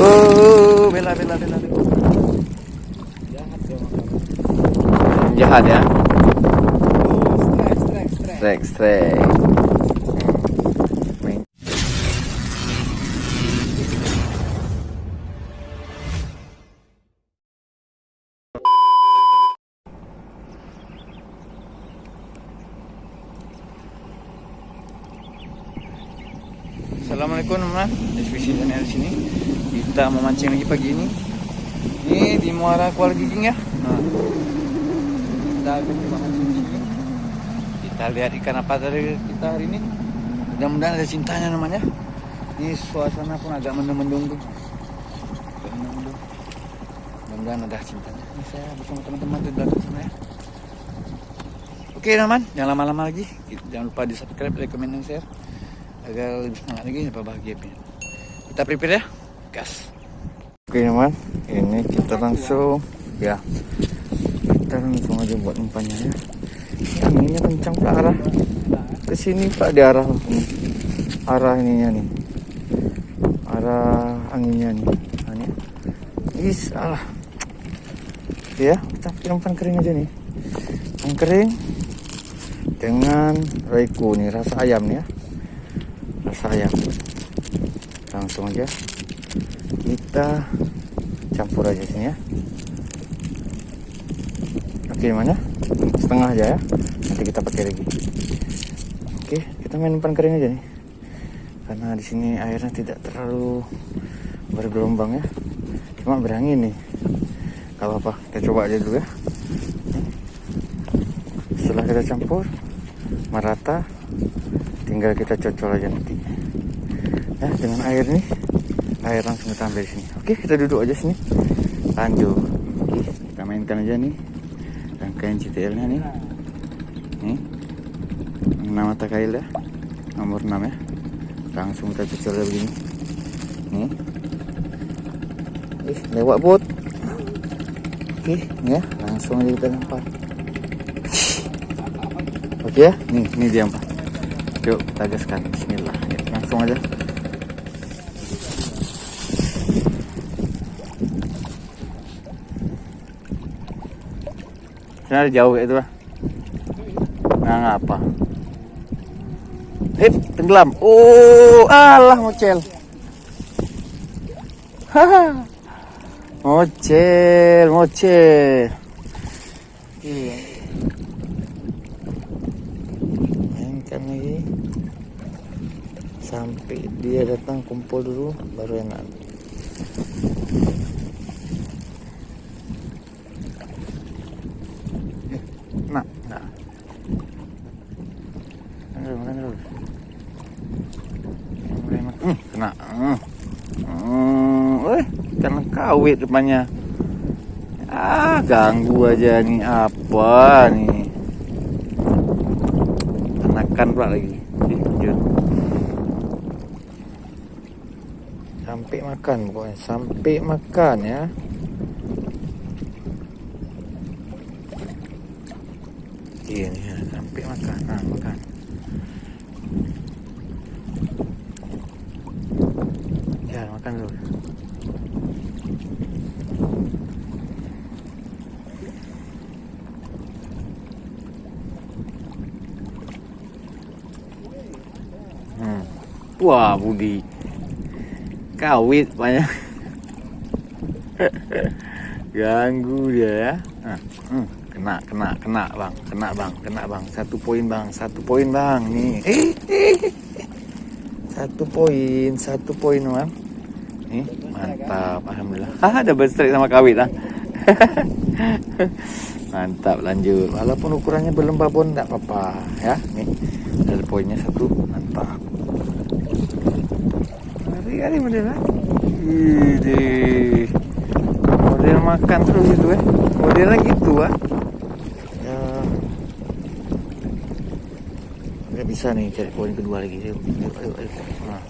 Oh, bela, bela, bela, bela. Jahat sama kamu. Jahat ya. Strike. Strike, strike. Main. Assalamualaikum teman-teman, SPC channel di sini. Kita memancing lagi pagi ini. Ini di Muara Kuala Giging ya. Nah, kita akan coba mancing di sini. Kita lihat ikan apa dari kita hari ini. Mudah-mudahan ada cintanya namanya. Ini suasana pun agak mendung-mendung tuh. Agak mendung-mendung. Mudah-mudahan ada cintanya. Ini saya bersama teman-teman di belakang sana ya. Oke teman, jangan lama-lama lagi. Jangan lupa di subscribe, like, comment, dan share agar lebih semangat lagi, lebih bahagia. Kita prepare ya, gas. Oke teman, ini kita langsung ya, kita langsung aja buat umpannya ya. Anginnya kencang ke arah ke sini Pak, di arah ininya nih, arah anginnya nih. Nah, ini salah ya, kita pakai umpan kering aja nih, umpan kering dengan Royco nih, rasa ayam nih ya, rasa ayam. Langsung aja kita campur aja sini ya. Oke, mana setengah aja ya, nanti kita pakai lagi. Oke, kita main umpan kering aja nih, karena di sini airnya tidak terlalu bergelombang ya, cuma berangin nih. Gak apa-apa, kita coba aja dulu ya. Setelah kita campur merata, tinggal kita cocol aja nanti ya dengan air nih. Air langsung kita ambil di sini. Oke, kita duduk aja sini. Lanjut. Oke, kita mainkan aja nih rangkaian CTL-nya nih. Nih. 6 mata kail ya. Nomor 6 ya. Langsung kita cocol aja begini. Nih. Lewat bot. Oke, ya, langsung aja kita lempar. Oke ya. Nih dia, Pak. Yuk, kita gaskan. Bismillah. Ya, langsung aja. Sana jauh itu lah. Nah, ngapa? Hip, tenggelam. Oh, alah mocel. Haha. Mocel. Iya. Mainkan lagi. Sampai dia datang kumpul dulu baru enak. Nah. Makan terus. Kena. Ikan kawit depannya. Ganggu aja nih, apa nih? Anakan pula lagi. Lanjut. Sampai makan pokoknya, sampai makan ya. Ini ya, sampai makan. Nah, makan. Ya, makan dulu. Wah, Budi. Kawit banyak. Ganggu dia ya. Kena bang. 1 poin bang. Nih. 1 poin bang. Nih, mantap. Alhamdulillah. Double strike sama kawit lah. Mantap, lanjut. Walaupun ukurannya belum babon, enggak apa-apa ya. Nih, ada poinnya 1. Mantap. Hari model lah. Model makan terus gitu ya. Modelnya gitu ya. Nggak bisa nih cari poin kedua lagi. Ayo. Nah.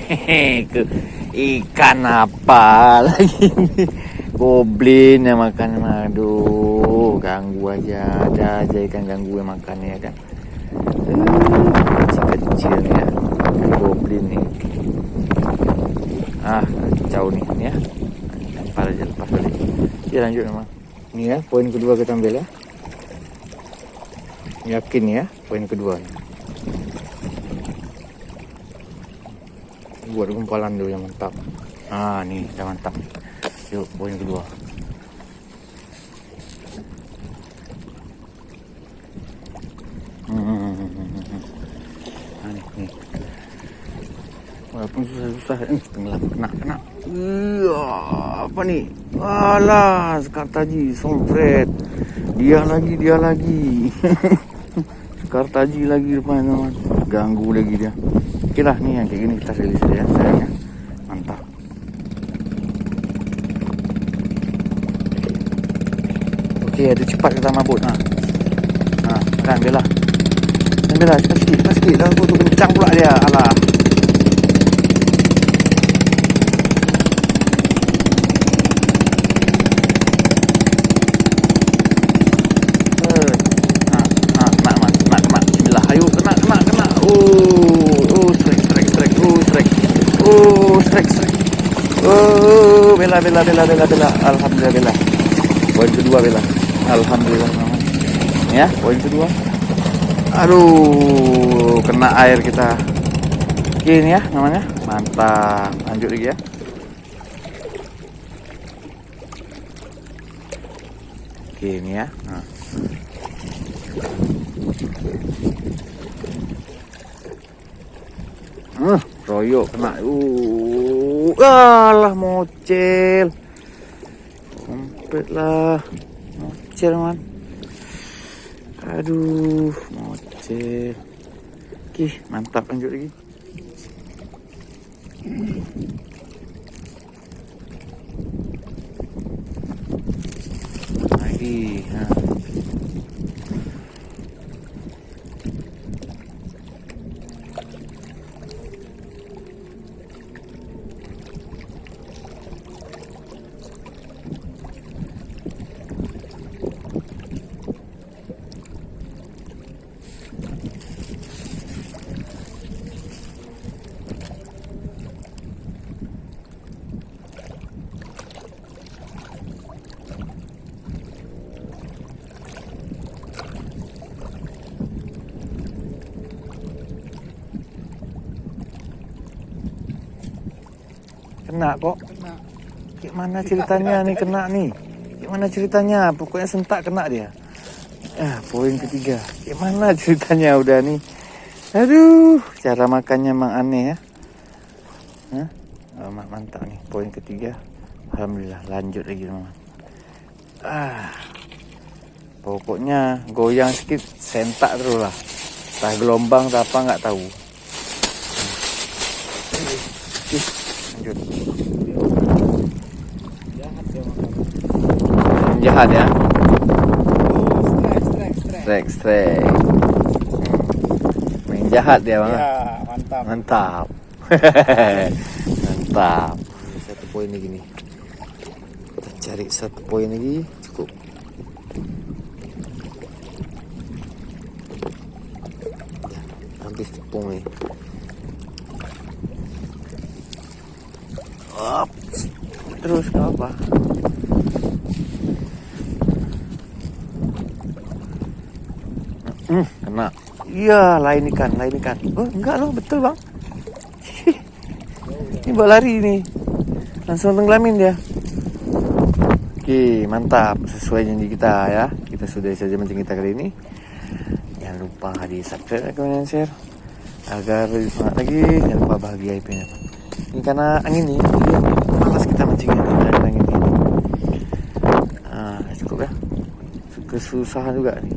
Hehehe, ikan apa lagi ini? goblin yang makan. Aduh, ganggu aja. Ada aja ikan ganggu yang makan ya kan. Kecil-kecil ya. Ikan goblin nih. Kacau nih ya. Lempar aja, lepas balik. Ya lanjut memang. Ini ya, poin kedua kita ambil ya. Yakin ya, poin kedua nih. Buat gumpalan dulu yang mantap. Nih udah mantap. Yuk, poin kedua. Nih. Walaupun susah-susah, tenggelam, kena. Apa nih? Alah, Sekartaji, sompret. Dia lagi. Sekartaji lagi depan teman. Ganggu lagi dia. Oke lah, nih yang kayak gini kita rilis ya, sayangnya. Mantap. Oke, ada cepat kita mabut. Kan Bella. Bella, cepat sikit. Dah aku tu kencang pula dia. Alah. Bella. Alhamdulillah Bella. Poin kedua Bella. Alhamdulillah. Ya, poin kedua. Aduh, kena air kita. Oke ini ya namanya. Mantap. Lanjut lagi ya. Oke ini ya. Royok kena. Alah mocel. Komplit lah. Mocel man. Aduh, mocel. Oke, mantap, lanjut lagi. Lagi. Kena kok. Gimana ceritanya nih kena nih? Gimana ceritanya? Pokoknya sentak kena dia. Poin ketiga. Gimana ceritanya udah nih? Aduh, cara makannya emang aneh ya. Mantap nih poin ketiga. Alhamdulillah lanjut lagi teman. Pokoknya goyang sedikit sentak terus lah. Entah gelombang tak apa nggak tahu. Lanjut. Jahat ya. Strike. Main jahat dia bang. Ya, mantap. Mantap. Satu poin lagi nih. Kita cari satu poin lagi cukup. Habis tepung nih. Terus ke apa? Kena. Iya, lain ikan. Oh, enggak loh, betul bang. Ini bawa lari nih. Langsung tenggelamin dia. Oke, mantap. Sesuai janji kita ya. Kita sudah saja mancing kita kali ini. Jangan lupa di subscribe, komen, dan share. Agar lebih semangat lagi. Jangan lupa bahagia IP-nya. Ini karena angin nih. Malas kita mancingnya dari angin ini. Cukup ya. Kesusahan juga nih.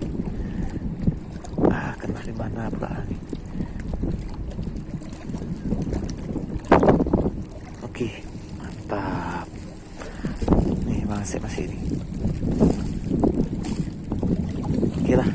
Kena di mana pula nih. Oke, mantap. Nih bang Asep masih ini. Oke lah.